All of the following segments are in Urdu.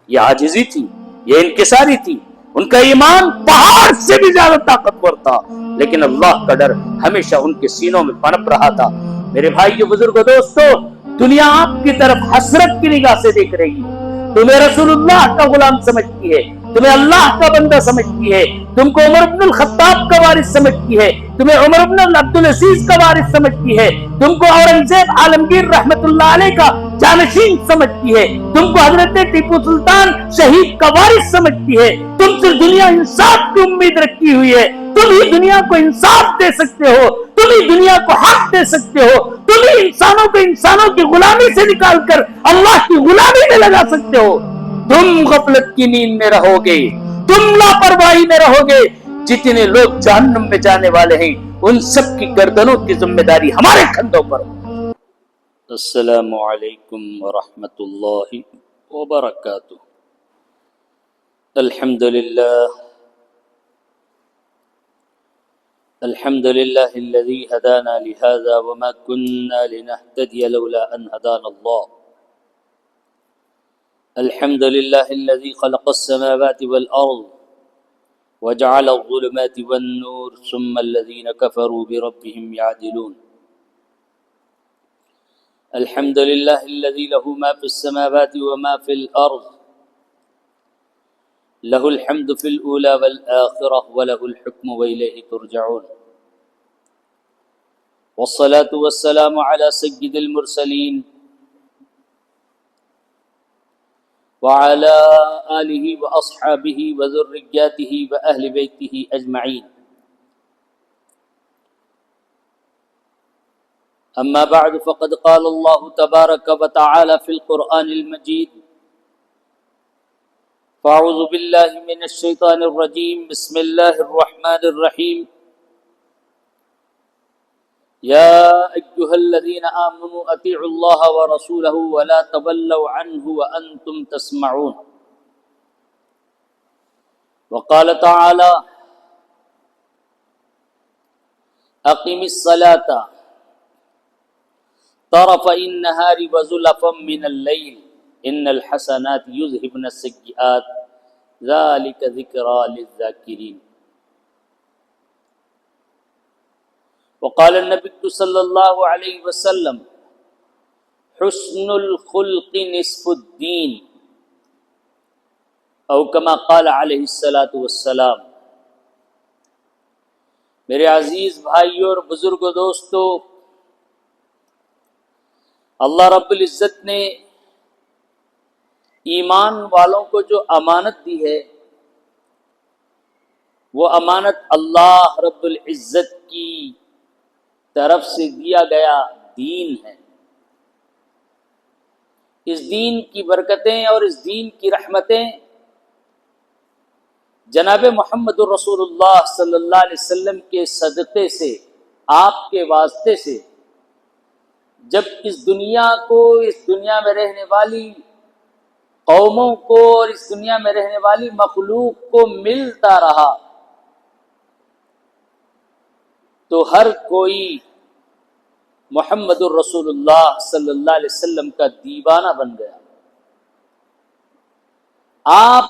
یہ عاجزی تھی، یہ انکساری تھی. ان کا ایمان پہاڑ سے بھی زیادہ طاقتور تھا، لیکن اللہ کا ڈر ہمیشہ ان کے سینوں میں پنپ رہا تھا. میرے بھائیو، بزرگو، دوستو، دنیا آپ کی طرف حسرت کی نگاہ سے دیکھ رہی ہے. تمہیں رسول اللہ کا غلام سمجھتی ہے، تمہیں اللہ کا بندہ سمجھتی ہے، تم کو عمر بن الخطاب کا وارث سمجھتی ہے، تمہیں عمر بن عبدالعزیز کا وارث سمجھتی ہے، تم کو اورنگزیب عالمگیر رحمت اللہ علیہ کا جانشین سمجھتی ہے، تم کو حضرت ٹیپو سلطان شہید کا وارث سمجھتی ہے. تم سے دنیا انصاف کی امید رکھی ہوئی ہے. تم ہی دنیا کو انصاف دے سکتے ہو، تم ہی دنیا کو حق دے سکتے ہو، تم ہی انسانوں کو انسانوں کی غلامی سے نکال کر اللہ کی غلامی میں لگا سکتے ہو. تم غفلت کی نیند میں رہو گے، تم لاپرواہی میں رہو گے. جتنے لوگ جہنم میں جانے والے ہیں ان سب کی گردنوں کی ذمہ داری ہمارے کندھوں پر. السلام علیکم ورحمۃ اللہ وبرکاتہ. الحمد لله الذي هدانا لهذا وما كنا لنهتدي لولا أن هدانا الله. الحمد لله الذي خلق السماوات والأرض وجعل الظلمات والنور ثم الذين كفروا بربهم يعدلون. الحمد لله الذي له ما في السماوات وما في الأرض، له الحمد في الأولى والآخرة وله الحكم وإليه ترجعون. والصلاة والسلام على سيد المرسلين وعلى آله وأصحابه وذرياته وأهل بيته أجمعين. أما بعد، فقد قال الله تبارك وتعالى في القرآن المجيد: فأعوذ بالله من الشيطان الرجيم، بسم الله الرحمن الرحيم. يا أيها الذين آمنوا أطيعوا الله ورسوله ولا تولوا عنه وأنتم تسمعون. وقال تعالى: أقم الصلاة طرفي النهار وزلفا من الليل إن الحسنات يذهبن السيئات ذلك ذكرى للذاكرين. وقال النبي صلى الله عليه وسلم: حسن الخلق نصف الدين، او كما قال عليه الصلاة والسلام. میرے عزیز بھائیوں اور بزرگوں، دوستو، اللہ رب العزت نے ایمان والوں کو جو امانت دی ہے، وہ امانت اللہ رب العزت کی طرف سے دیا گیا دین ہے. اس دین کی برکتیں اور اس دین کی رحمتیں جناب محمد الرسول اللہ صلی اللہ علیہ وسلم کے صدقے سے، آپ کے واسطے سے، جب اس دنیا کو، اس دنیا میں رہنے والی قوموں کو اور اس دنیا میں رہنے والی مخلوق کو ملتا رہا، تو ہر کوئی محمد الرسول اللہ صلی اللہ علیہ وسلم کا دیوانہ بن گیا. آپ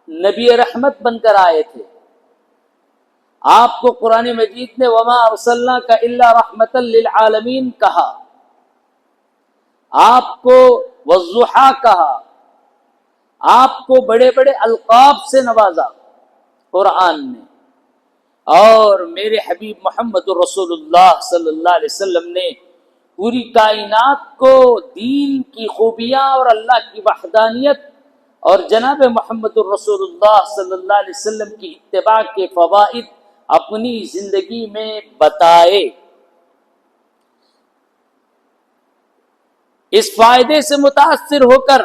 نبی رحمت بن کر آئے تھے. آپ کو قرآن مجید نے وما ارسلناک الا رحمتا للعالمین کہا، آپ کو والضحیٰ کہا، آپ کو بڑے بڑے القاب سے نوازا قرآن نے. اور میرے حبیب محمد الرسول اللہ صلی اللہ علیہ وسلم نے پوری کائنات کو دین کی خوبیاں اور اللہ کی وحدانیت اور جناب محمد الرسول اللہ صلی اللہ علیہ وسلم کی اتباع کے فوائد اپنی زندگی میں بتائے. اس فائدے سے متاثر ہو کر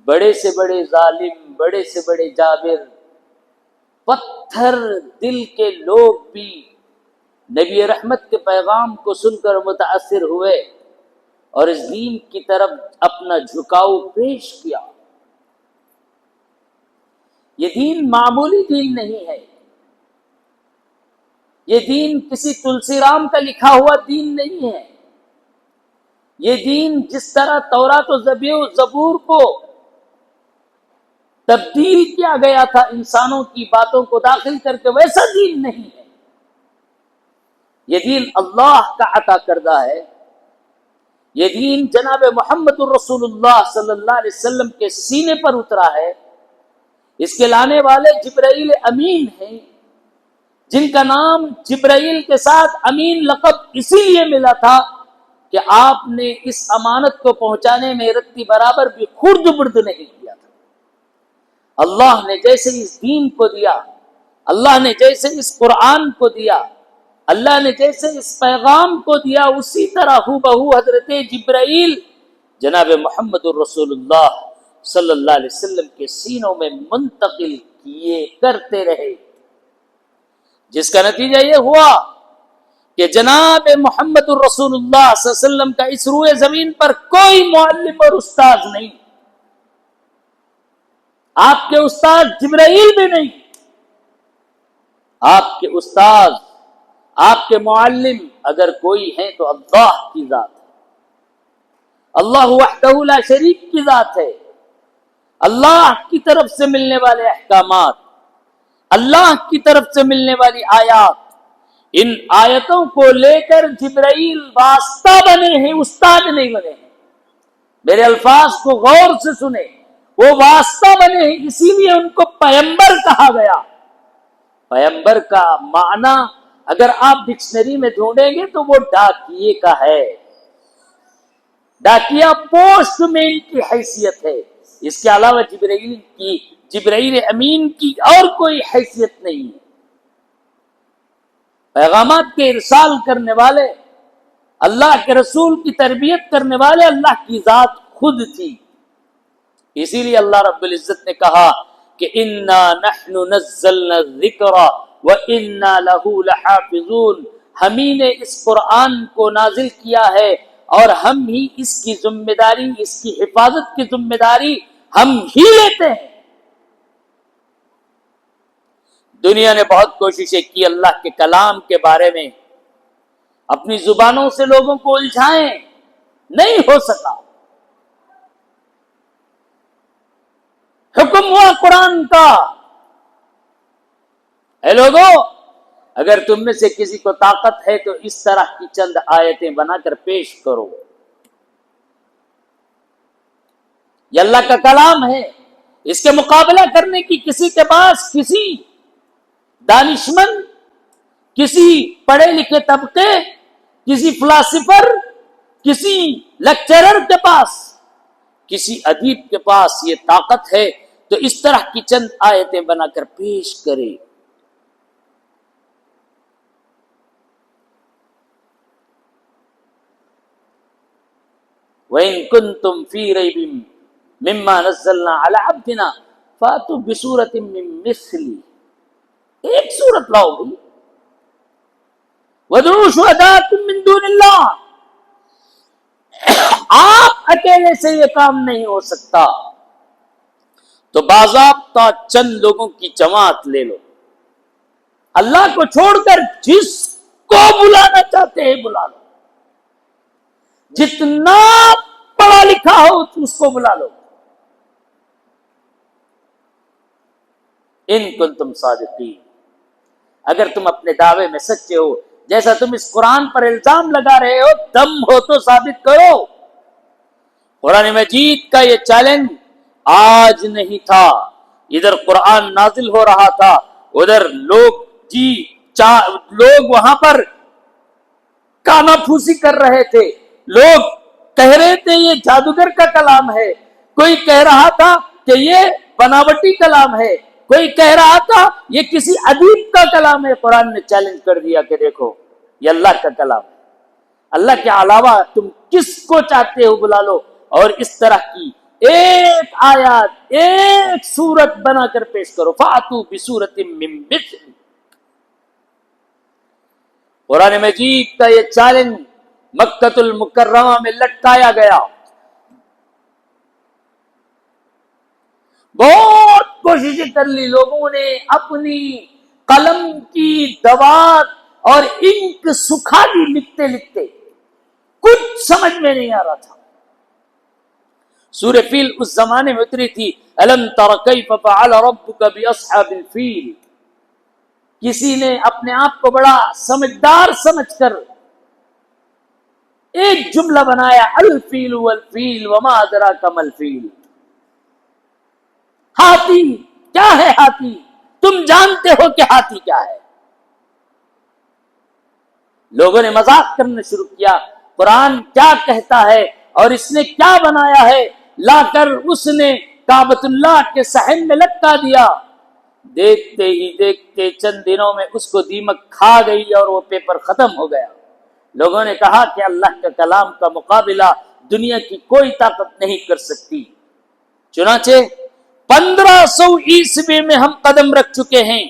بڑے سے بڑے ظالم، بڑے سے بڑے جابر، پتھر دل کے لوگ بھی نبی رحمت کے پیغام کو سن کر متاثر ہوئے اور اس دین کی طرف اپنا جھکاؤ پیش کیا. یہ دین معمولی دین نہیں ہے، یہ دین کسی تلسی رام کا لکھا ہوا دین نہیں ہے. یہ دین جس طرح تورات و زبور کو تبدیل کیا گیا تھا انسانوں کی باتوں کو داخل کر کے، ویسا دین نہیں ہے۔ یہ دین اللہ کا عطا کردہ ہے، یہ دین جناب محمد الرسول اللہ صلی اللہ علیہ وسلم کے سینے پر اترا ہے۔ اس کے لانے والے جبرائیل امین ہیں، جن کا نام جبرائیل کے ساتھ امین لقب اسی لیے ملا تھا کہ آپ نے اس امانت کو پہنچانے میں رتی برابر بھی خرد برد نہیں کیا تھا۔ اللہ نے جیسے اس دین کو دیا، اللہ نے جیسے اس قرآن کو دیا، اللہ نے جیسے اس پیغام کو دیا، اسی طرح ہو بہو حضرت جبرائیل جناب محمد الرسول اللہ صلی اللہ علیہ وسلم کے سینوں میں منتقل کیے کرتے رہے، جس کا نتیجہ یہ ہوا کہ جناب محمد الرسول اللہ صلی اللہ علیہ وسلم کا اس روئے زمین پر کوئی معلم اور استاد نہیں، آپ کے استاد جبرائیل بھی نہیں، آپ کے استاد، آپ کے معلم اگر کوئی ہیں تو اللہ کی ذات ہے، اللہ وحدہ لا شریک کی ذات ہے۔ اللہ کی طرف سے ملنے والے احکامات، اللہ کی طرف سے ملنے والی آیات، ان آیتوں کو لے کر جبرائیل واسطہ بنے ہیں، استاد نہیں بنے ہیں۔ میرے الفاظ کو غور سے سنیں، وہ واسطہ بنے ہیں، اسی لیے ان کو پیمبر کہا گیا۔ پیمبر کا معنی اگر آپ ڈکشنری میں ڈھونڈیں گے تو وہ ڈاکیے کا ہے، ڈاکیا پوسٹ مین کی حیثیت ہے، اس کے علاوہ جبرائیل امین کی اور کوئی حیثیت نہیں ہے۔ پیغامات کے ارسال کرنے والے، اللہ کے رسول کی تربیت کرنے والے اللہ کی ذات خود تھی۔ اسی لیے اللہ رب العزت نے کہا کہ انا نحن نزلنا الذکر وانا له لحافظون، ہم ہی نے اس قرآن کو نازل کیا ہے اور ہم ہی اس کی ذمہ داری، اس کی حفاظت کی ذمہ داری ہم ہی لیتے ہیں۔ دنیا نے بہت کوششیں کی اللہ کے کلام کے بارے میں، اپنی زبانوں سے لوگوں کو الجھائیں، نہیں ہو سکا۔ حکم ہوا قرآن کا، اے لوگوں، اگر تم میں سے کسی کو طاقت ہے تو اس طرح کی چند آیتیں بنا کر پیش کرو۔ یہ اللہ کا کلام ہے، اس کے مقابلہ کرنے کی کسی کے پاس، کسی دانشمند، کسی پڑھے لکھے طبقے، کسی فلاسفر، کسی لیکچرر کے پاس، کسی ادیب کے پاس یہ طاقت ہے تو اس طرح کی چند آیتیں بنا کر پیش کرے۔ وَإِن كُنتُمْ فِي رَيْبٍ مِّمَّا نَزَّلْنَا عَلَىٰ عَبْدِنَا فَأْتُوا بِسُورَةٍ مِّن مِّثْلِهِ، ایک سورت لاؤ بھائی، وَادْعُوا شُهَدَاءَكُم مِّن دُونِ اللَّهِ، آپ اکیلے سے یہ کام نہیں ہو سکتا تو باضابطہ چند لوگوں کی جماعت لے لو، اللہ کو چھوڑ کر جس کو بلانا چاہتے ہیں بلا لو، جتنا پڑھا لکھا ہو اس کو بلا لو، ان کنتم صادقین، اگر تم اپنے دعوے میں سچے ہو، جیسا تم اس قرآن پر الزام لگا رہے ہو، دم ہو تو ثابت کرو۔ قرآن مجید کا یہ چیلنج آج نہیں تھا، ادھر قرآن نازل ہو رہا تھا، ادھر لوگ وہاں پر کانا پھوسی کر رہے تھے، لوگ کہہ رہے تھے یہ جادوگر کا کلام ہے، کوئی کہہ رہا تھا کہ یہ بناوٹی کلام ہے، کوئی کہہ رہا تھا یہ کسی ادیب کا کلام ہے۔ قرآن نے چیلنج کر دیا کہ دیکھو یہ اللہ کا کلام ہے، اللہ کے علاوہ تم کس کو چاہتے ہو بلا لو، اور اس طرح کی ایک آیات، ایک سورت بنا کر پیش کرو، فَأْتُوا بِسُورَةٍ مِّن مِّثْلِهِ۔ قرآن مجید کا یہ چیلنج مکۃ المکرمہ میں لٹکایا گیا، بہت کوششیں کر لی لوگوں نے، اپنی قلم کی دوات اور انک سکھا دی لکھتے لکھتے، کچھ سمجھ میں نہیں آ رہا تھا۔ سورہ فیل اس زمانے میں اتری تھی، الم تر کیف فعل ربک باصحاب الفیل۔ کسی نے اپنے آپ کو بڑا سمجھدار سمجھ کر ایک جملہ بنایا، الفیل والفیل وما ادراک ما الفیل۔ ہاتھی کیا ہے؟ ہاتھی تم جانتے ہو کہ ہاتھی کیا ہے؟ لوگوں نے مذاق کرنا شروع کیا، قرآن کیا کہتا ہے اور اس نے کیا بنایا ہے، لا کر اس نے کعبۃ اللہ کے صحن میں لٹکا دیا۔ دیکھتے ہی دیکھتے چند دنوں میں اس کو دیمک کھا گئی اور وہ پیپر ختم ہو گیا۔ لوگوں نے کہا کہ اللہ کا کلام کا مقابلہ دنیا کی کوئی طاقت نہیں کر سکتی۔ چنانچہ 1500 عیسوی میں ہم قدم رکھ چکے ہیں،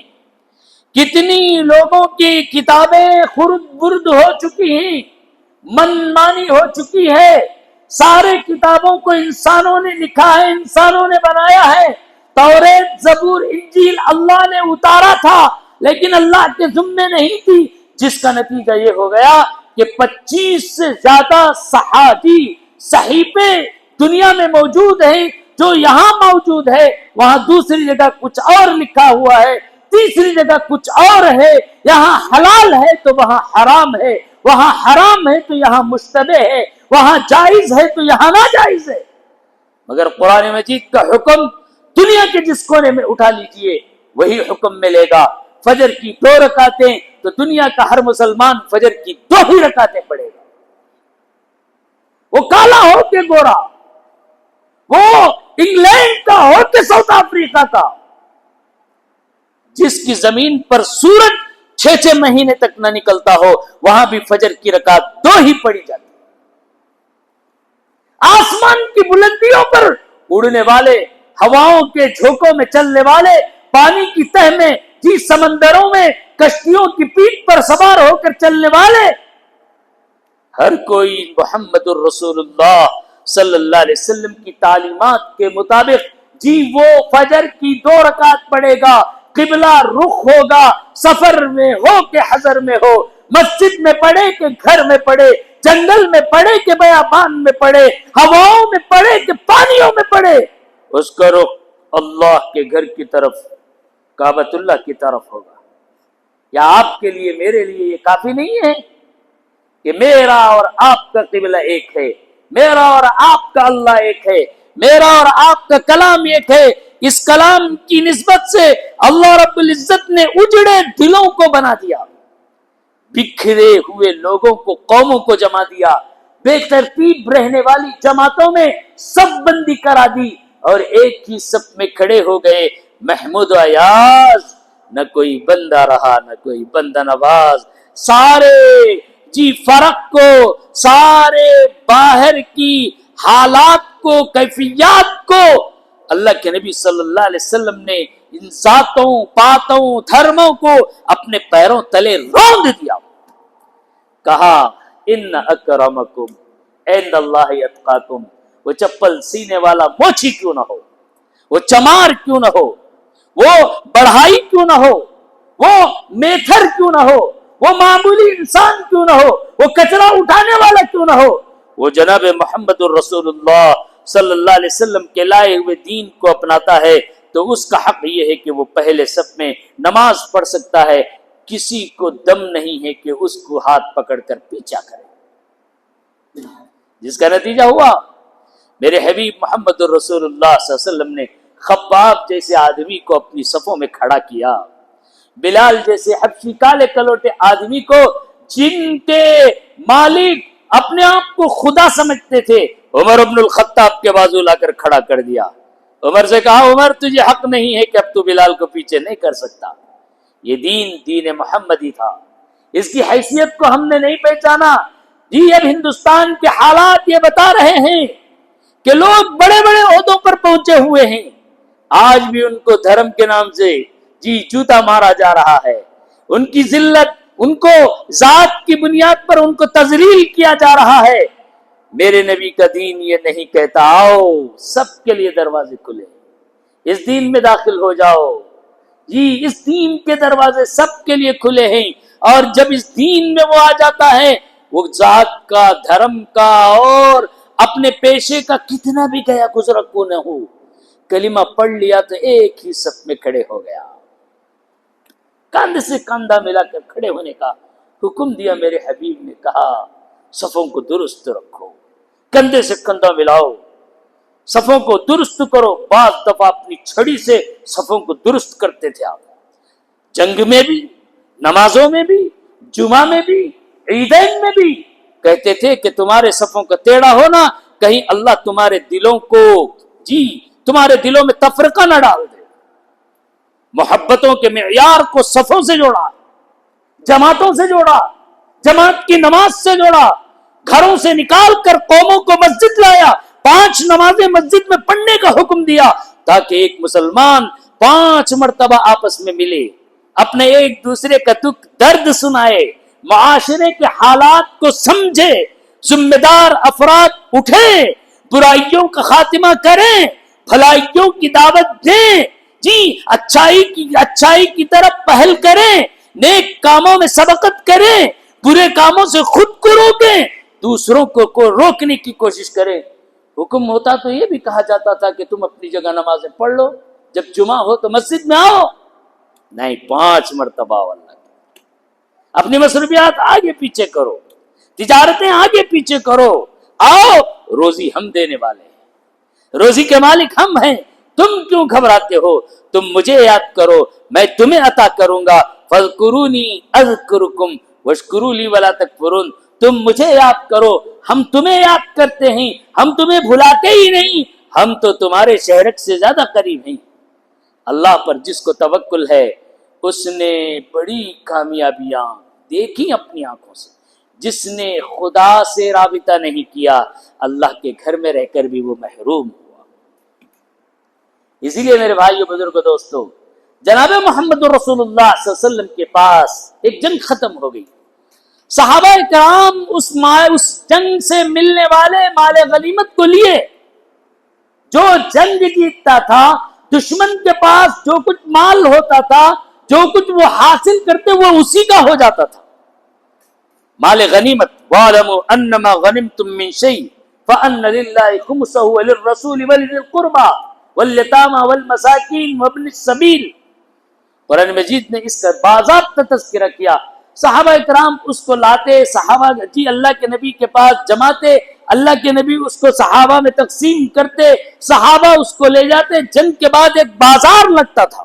کتنی لوگوں کی کتابیں خرد برد ہو چکی ہیں، من مانی ہو چکی ہے، سارے کتابوں کو انسانوں نے لکھا ہے، انسانوں نے بنایا ہے۔ توریت، زبور، انجیل اللہ نے اتارا تھا لیکن اللہ کے ذمے نہیں تھی، جس کا نتیجہ یہ ہو گیا کہ 25 سے زیادہ صحیفے دنیا میں موجود ہیں۔ جو یہاں موجود ہے وہاں دوسری جگہ کچھ اور لکھا ہوا ہے، تیسری جگہ کچھ اور ہے، یہاں حلال ہے تو وہاں حرام ہے، وہاں حرام ہے تو یہاں مشتبہ ہے، وہاں جائز ہے تو یہاں ناجائز ہے۔ مگر قرآن مجید کا حکم دنیا کے جس کونے میں اٹھا لیجئے وہی حکم ملے گا۔ فجر کی 2 رکعتیں تو دنیا کا ہر مسلمان فجر کی 2 ہی رکعتیں پڑھے گا، وہ کالا ہو کے گورا، وہ انگلینڈ کا ہو کے ساؤتھ افریقہ کا، جس کی زمین پر سورج 6 مہینے تک نہ نکلتا ہو وہاں بھی فجر کی رکعت 2 ہی پڑھی جاتی۔ آسمان کی بلندیوں پر اڑنے والے، ہواؤں کے جھونکوں میں چلنے والے، پانی کی تہ میں، سمندروں میں کشتیوں کی پیٹھ پر سوار ہو کر چلنے والے، ہر کوئی محمد الرسول اللہ صلی اللہ علیہ وسلم کی تعلیمات کے مطابق وہ فجر کی 2 رکعت پڑھے گا۔ قبلہ رخ ہوگا، سفر میں ہو کہ حضر میں ہو، مسجد میں پڑھے کہ گھر میں پڑھے، جنگل میں پڑھے کہ بیابان میں پڑھے، ہواؤں میں پڑھے کہ پانیوں میں پڑھے، اس کا رخ اللہ کے گھر کی طرف، کعبۃ اللہ کی طرف ہوگا۔ کیا آپ کے لیے، میرے لیے یہ کافی نہیں ہے کہ میرا اور آپ کا قبلہ ایک ہے، میرا اور آپ کا اللہ ایک ہے، میرا اور آپ کا کلام ایک ہے؟ اس کلام کی نسبت سے اللہ رب العزت نے اجڑے دلوں کو بنا دیا، بکھرے ہوئے لوگوں کو، قوموں کو جما دیا، بے ترتیب رہنے والی جماعتوں میں صف بندی کرا دی اور ایک ہی صف میں کھڑے ہو گئے۔ محمود و ایاز، نہ کوئی بندہ رہا نہ کوئی بندہ نواز، سارے فرق کو، سارے باہر کی حالات کو، کیفیات کو اللہ کے نبی صلی اللہ علیہ وسلم نے ان ذاتوں، باتوں، دھرموں کو اپنے پیروں تلے روند دیا۔ کہا ان اکرمکم عند اللہ اتقاکم، وہ چپل سینے والا موچی کیوں نہ ہو، وہ چمار کیوں نہ ہو، وہ بڑھائی کیوں نہ ہو، وہ میتھر کیوں نہ ہو، وہ معمولی انسان کیوں نہ ہو، وہ کچرا اٹھانے والا کیوں نہ ہو، وہ جناب محمد الرسول اللہ صلی اللہ علیہ وسلم کے لائے ہوئے دین کو اپناتا ہے تو اس کا حق یہ ہے کہ وہ پہلے صف میں نماز پڑھ سکتا ہے۔ کسی کو دم نہیں ہے کہ اس کو ہاتھ پکڑ کر پیچھا کرے، جس کا نتیجہ ہوا میرے حبیب محمد الرسول اللہ صلی اللہ علیہ وسلم نے خباب جیسے آدمی کو اپنی صفوں میں کھڑا کیا، بلال جیسے حبشی کالے کلوٹے آدمی کو، جن کے مالک اپنے آپ کو خدا سمجھتے تھے، عمر بن الخطاب کے بازو لا کر کھڑا کر دیا۔ عمر سے کہا، عمر تجھے حق نہیں ہے کہ اب تو بلال کو پیچھے نہیں کر سکتا۔ یہ دین محمدی تھا، اس کی حیثیت کو ہم نے نہیں پہچانا۔ اب ہندوستان کے حالات یہ بتا رہے ہیں کہ لوگ بڑے بڑے عہدوں پر پہنچے ہوئے ہیں، آج بھی ان کو دھرم کے نام سے جوتا مارا جا رہا ہے، ان کی ذلت، ان کو ذات کی بنیاد پر ان کو تذلیل کیا جا رہا ہے۔ میرے نبی کا دین یہ نہیں کہتا آؤ سب کے لیے دروازے کھلے، اس دین میں داخل ہو جاؤ، اس دین کے دروازے سب کے لیے کھلے ہیں، اور جب اس دین میں وہ آ جاتا ہے وہ ذات کا، دھرم کا اور اپنے پیشے کا کتنا بھی گیا گزرا کو نہ ہو، کلمہ پڑھ لیا تو ایک ہی صف میں کھڑے ہو گیا، کندھ سے کندھا ملا کر کھڑے ہونے کا حکم دیا۔ میرے حبیب نے کہا صفوں کو درست رکھو، کندھے سے کندھا ملاؤ، صفوں کو درست کرو۔ بعض دفعہ اپنی چھڑی سے صفوں کو درست کرتے تھے آپ، جنگ میں بھی، نمازوں میں بھی، جمعہ میں بھی، عیدین میں بھی کہتے تھے کہ تمہارے صفوں کا ٹیڑھا ہونا کہیں اللہ تمہارے دلوں کو، تمہارے دلوں میں تفرقہ نہ ڈال دے۔ محبتوں کے معیار کو صفوں سے جوڑا، جماعتوں سے جوڑا، جماعت کی نماز سے جوڑا، گھروں سے نکال کر قوموں کو مسجد لایا، 5 نمازیں مسجد میں پڑھنے کا حکم دیا تاکہ ایک مسلمان 5 مرتبہ آپس میں ملے، اپنے ایک دوسرے کا دکھ درد سنائے، معاشرے کے حالات کو سمجھے، ذمہ دار افراد اٹھیں، برائیوں کا خاتمہ کریں، بھلائیوں کی دعوت دیں، اچھائی کی طرف پہل کریں، نیک کاموں میں سبقت کریں، برے کاموں سے خود کو روکیں، دوسروں کو روکنے کی کوشش کریں۔ حکم ہوتا تو یہ بھی کہا جاتا تھا کہ تم اپنی جگہ نمازیں پڑھ لو، جب جمعہ ہو تو مسجد میں آؤ، نہیں 5 مرتبہ اللہ کی۔ اپنی مصروفیات آگے پیچھے کرو، تجارتیں آگے پیچھے کرو، آؤ روزی ہم دینے والے ہیں، روزی کے مالک ہم ہیں، تم کیوں گھبراتے ہو؟ تم مجھے یاد کرو، میں تمہیں عطا کروں گا، فاذکرونی اذکرکم واشکروا لی ولا تکفرون۔ تم مجھے یاد کرو، ہم تمہیں یاد کرتے ہیں، ہم تمہیں بھلاتے ہی نہیں، ہم تو تمہارے شہرک سے زیادہ قریب ہیں۔ اللہ پر جس کو توکل ہے اس نے بڑی کامیابیاں دیکھی اپنی آنکھوں سے، جس نے خدا سے رابطہ نہیں کیا اللہ کے گھر میں رہ کر بھی وہ محروم ہوا۔ اسی لیے میرے بھائیو، بزرگوں، دوستو، جناب محمد رسول اللہ صلی اللہ علیہ وسلم کے پاس ایک جنگ ختم ہو گئی، صحابہ کرام اس جنگ سے ملنے والے مال غنیمت کو لیے، جو جنگ جیتتا تھا دشمن کے پاس جو کچھ مال ہوتا تھا، جو کچھ وہ حاصل کرتے وہ اسی کا ہو جاتا تھا، مال غنیمت۔ وَاعْلَمُوا أَنَّمَا غَنِمْتُم مِّن شَيْءٍ فَأَنَّ لِلَّهِ خُمُسَهُ وَلِلرَّسُولِ وَلِذِي الْقُرْبَىٰ وَالْيَتَامَىٰ وَالْمَسَاكِينِ وَابْنِ السَّبِيلِ۔ قرآن مجید نے اس کا باضابطہ تذکرہ کیا، صحابہ کرام اس کو لاتے، صحابہ اللہ کے نبی کے پاس جماتے، اللہ کے نبی اس کو صحابہ میں تقسیم کرتے، صحابہ اس کو لے جاتے، جنگ کے بعد ایک بازار لگتا تھا،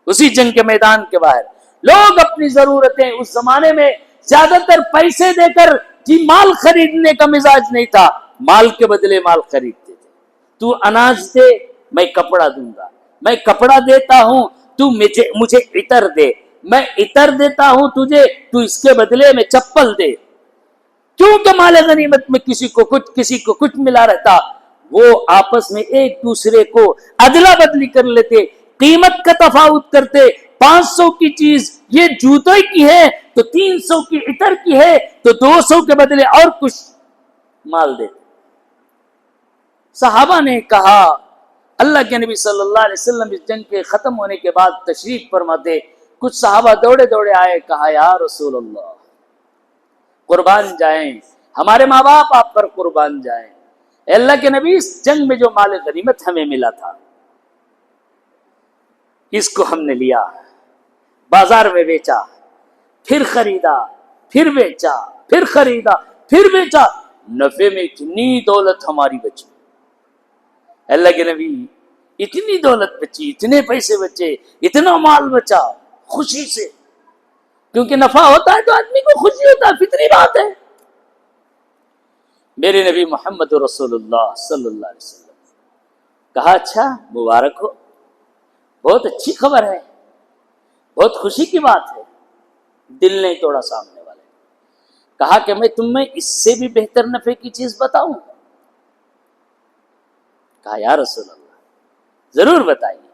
اسی جنگ کے میدان کے باہر لوگ اپنی ضرورتیں، اس زمانے میں زیادہ تر پیسے دے کر مال خریدنے کا مزاج نہیں تھا، مال کے بدلے مال خریدتے تھے۔ تو اناج دے، میں کپڑا دوں گا، میں کپڑا دیتا ہوں، تو مجھے عطر دے، میں عطر دیتا ہوں تجھے، تو اس کے بدلے میں چپل دے۔ کیونکہ مال غنیمت میں کسی کو کچھ ملا رہتا، وہ آپس میں ایک دوسرے کو ادلا بدلی کر لیتے، قیمت کا تفاوت کرتے، 500 کی چیز یہ جوتے کی ہے تو 300 کی عطر کی ہے، تو 200 کے بدلے اور کچھ مال دیتے۔ صحابہ نے کہا، اللہ کے نبی صلی اللہ علیہ وسلم اس جنگ کے ختم ہونے کے بعد تشریف فرماتے، کچھ صحابہ دوڑے آئے، کہا یا رسول اللہ قربان جائیں، ہمارے ماں باپ آپ پر قربان جائیں، اے اللہ کے نبی اس جنگ میں جو مال غنیمت ہمیں ملا تھا اس کو ہم نے لیا، بازار میں بیچا، پھر خریدا، پھر بیچا، پھر خریدا، پھر بیچا، نفع میں اتنی دولت ہماری بچی، اللہ کے نبی اتنی دولت بچی، اتنے پیسے بچے، اتنا مال بچا، خوشی سے، کیونکہ نفع ہوتا ہے تو آدمی کو خوشی ہوتا ہے، فطری بات ہے۔ میرے نبی محمد رسول اللہ صلی اللہ علیہ وسلم کہا اچھا مبارک ہو، بہت اچھی خبر ہے، بہت خوشی کی بات ہے، دل نہیں توڑا سامنے والے، کہا کہ میں تم میں اس سے بھی بہتر نفع کی چیز بتاؤں؟ کہا یا رسول اللہ ضرور بتائیے۔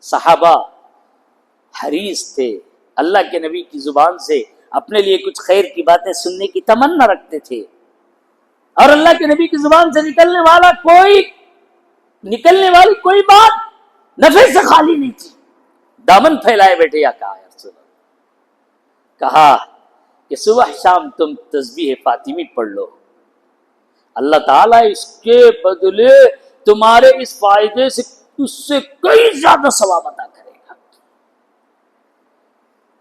صحابہ حریص تھے، اللہ کے نبی کی زبان سے اپنے لیے کچھ خیر کی باتیں سننے کی تمنا رکھتے تھے، اور اللہ کے نبی کی زبان سے نکلنے والی کوئی بات نفع سے خالی نہیں تھی، دامن پھیلائے بیٹھے یا کہا یا رسول اللہ، کہا کہ صبح شام تم تسبیح فاطمی پڑھ لو، اللہ تعالیٰ اس کے بدلے تمہارے اس فائدے سے اس سے کئی زیادہ ثواب عطا کرے گا۔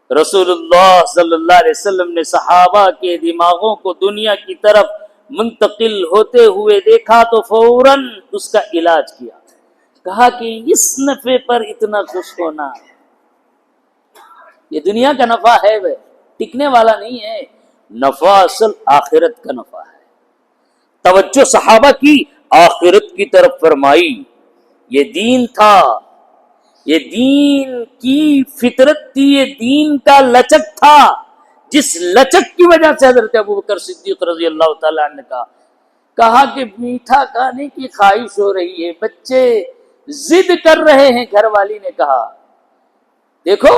رسول اللہ صلی اللہ علیہ وسلم نے صحابہ کے دماغوں کو دنیا کی طرف منتقل ہوتے ہوئے دیکھا تو فوراً اس کا علاج کیا، کہا کہ اس نفع پر اتنا خوش ہونا، یہ دنیا کا نفع ہے، وہ ٹکنے والا نہیں ہے، نفع اصل آخرت کا نفع ہے۔ توجہ صحابہ کی آخرت کی طرف فرمائی، یہ دین تھا، یہ دین کی فطرت تھی، یہ دین کا لچک تھا، جس لچک کی وجہ سے حضرت ابوبکر صدیق رضی اللہ تعالیٰ عنہ نے کہا کہ میٹھا کھانے کی خواہش ہو رہی ہے، بچے ضد کر رہے ہیں، گھر والی نے کہا دیکھو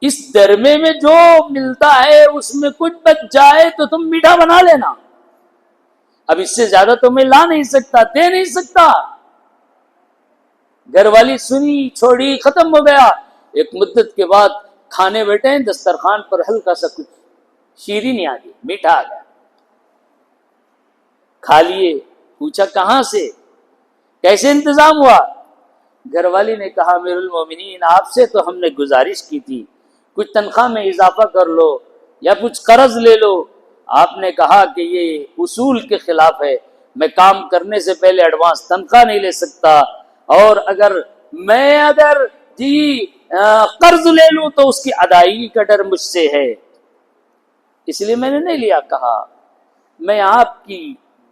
اس درمے میں جو ملتا ہے اس میں کچھ بچ جائے تو تم میٹھا بنا لینا، اب اس سے زیادہ تو میں لا نہیں سکتا، دے نہیں سکتا۔ گھر والی سنی، چھوڑی، ختم ہو گیا۔ ایک مدت کے بعد کھانے بیٹھے ہیں، دسترخوان پر ہلکا سا کچھ شیرینی آ گئی، میٹھا آ گیا، کھا لیے۔ پوچھا کہاں سے، کیسے انتظام ہوا؟ گھر والی نے کہا امیر المومنین آپ سے تو ہم نے گزارش کی تھی کچھ تنخواہ میں اضافہ کر لو یا کچھ قرض لے لو، آپ نے کہا کہ یہ اصول کے خلاف ہے، میں کام کرنے سے پہلے ایڈوانس تنخواہ نہیں لے سکتا، اور اگر قرض لے لوں تو اس کی ادائیگی کا ڈر مجھ سے ہے، اس لیے میں نے نہیں لیا۔ کہا میں آپ کی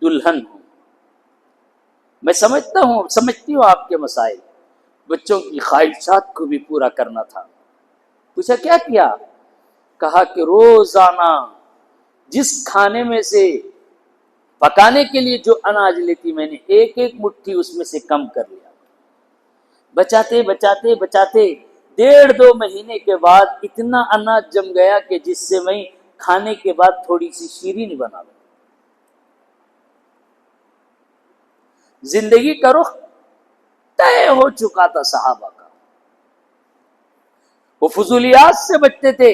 دلہن ہوں، میں سمجھتی ہوں آپ کے مسائل، بچوں کی خواہشات کو بھی پورا کرنا تھا۔ پوچھا کیا کیا؟ کہا کہ روزانہ جس کھانے میں سے پکانے کے لیے جو اناج لیتی میں نے ایک ایک مٹھی اس میں سے کم کر لیا، بچاتے بچاتے بچاتے 1.5-2 مہینے کے بعد اتنا اناج جم گیا کہ جس سے میں کھانے کے بعد تھوڑی سی شیرینی بنا لوں۔ زندگی کا رخ طے ہو چکا تھا صحابہ کا، وہ فضولیات سے بچتے تھے،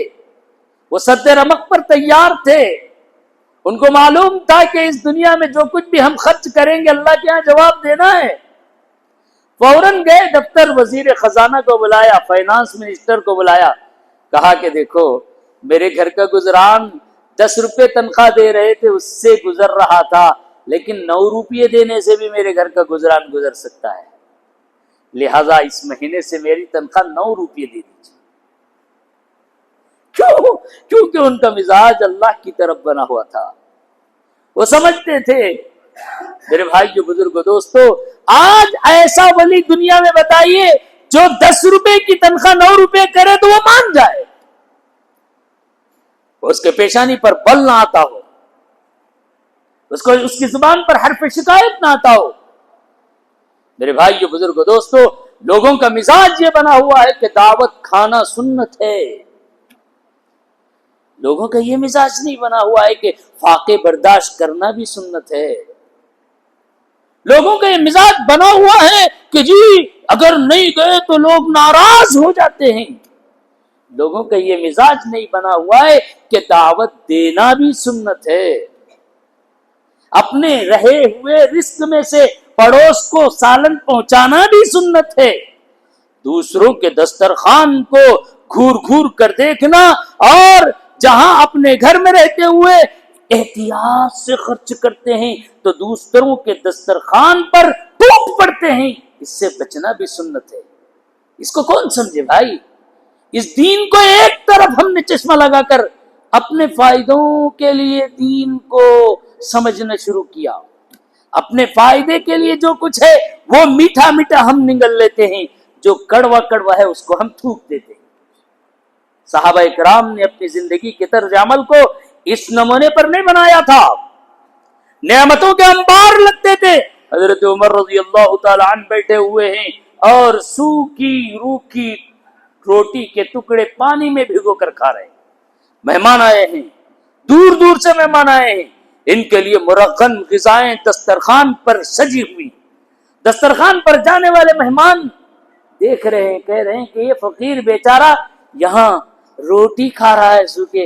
وہ سد رمق پر تیار تھے، ان کو معلوم تھا کہ اس دنیا میں جو کچھ بھی ہم خرچ کریں گے اللہ کے یہاں جواب دینا ہے۔ فوراً گئے دفتر، وزیر خزانہ کو بلایا، فائنانس منسٹر کو بلایا، کہا کہ دیکھو میرے گھر کا گزران 10 روپے تنخواہ دے رہے تھے اس سے گزر رہا تھا، لیکن 9 روپے دینے سے بھی میرے گھر کا گزران گزر سکتا ہے، لہذا اس مہینے سے میری تنخواہ 9 روپے دے دیجیے۔ کیونکہ ان کا مزاج اللہ کی طرف بنا ہوا تھا، وہ سمجھتے تھے۔ میرے بھائی جو بزرگ دوستو، آج ایسا ولی دنیا میں بتائیے جو 10 روپے کی تنخواہ 9 روپے کرے تو وہ مان جائے، اس کے پیشانی پر بل نہ آتا ہو، اس کی زبان پر حرف شکایت نہ آتا ہو۔ میرے بھائی جو بزرگ دوستو، لوگوں کا مزاج یہ بنا ہوا ہے کہ دعوت کھانا سنت ہے، لوگوں کا یہ مزاج نہیں بنا ہوا ہے کہ فاقے برداشت کرنا بھی سنت ہے، لوگوں کا یہ مزاج بنا ہوا ہے کہ جی اگر نہیں گئے تو لوگ ناراض ہو جاتے ہیں، لوگوں کا یہ مزاج نہیں بنا ہوا ہے کہ دعوت دینا بھی سنت ہے، اپنے رہے ہوئے رزق میں سے پڑوس کو سالن پہنچانا بھی سنت ہے، دوسروں کے دسترخوان کو گھور گھور کر دیکھنا، اور جہاں اپنے گھر میں رہتے ہوئے احتیاط سے خرچ کرتے ہیں تو دوسروں کے دسترخوان پر ٹوٹ پڑتے ہیں، اس سے بچنا بھی سنت ہے۔ اس کو کون سمجھے بھائی؟ اس دین کو ایک طرف ہم نے چشمہ لگا کر اپنے فائدوں کے لیے دین کو سمجھنا شروع کیا، اپنے فائدے کے لیے جو کچھ ہے وہ میٹھا میٹھا ہم نگل لیتے ہیں، جو کڑوا کڑوا ہے اس کو ہم تھوک دیتے ہیں۔ صحابہ اکرام نے اپنی زندگی کے طرز عمل کو اس نمونے پر نہیں بنایا تھا، نعمتوں کے انبار لگتے تھے۔ حضرت عمر رضی اللہ تعالی عنہ بیٹھے ہوئے ہیں اور سوکھی روکھی روٹی کے ٹکڑے پانی میں بھگو کر کھا رہے ہیں، مہمان آئے ہیں، دور دور سے مہمان آئے ہیں، ان کے لیے مرغن غذائیں دسترخوان پر سجی ہوئی، دسترخوان پر جانے والے مہمان دیکھ رہے ہیں، کہہ رہے ہیں کہ یہ فقیر بیچارہ یہاں روٹی کھا رہا ہے سوکھے،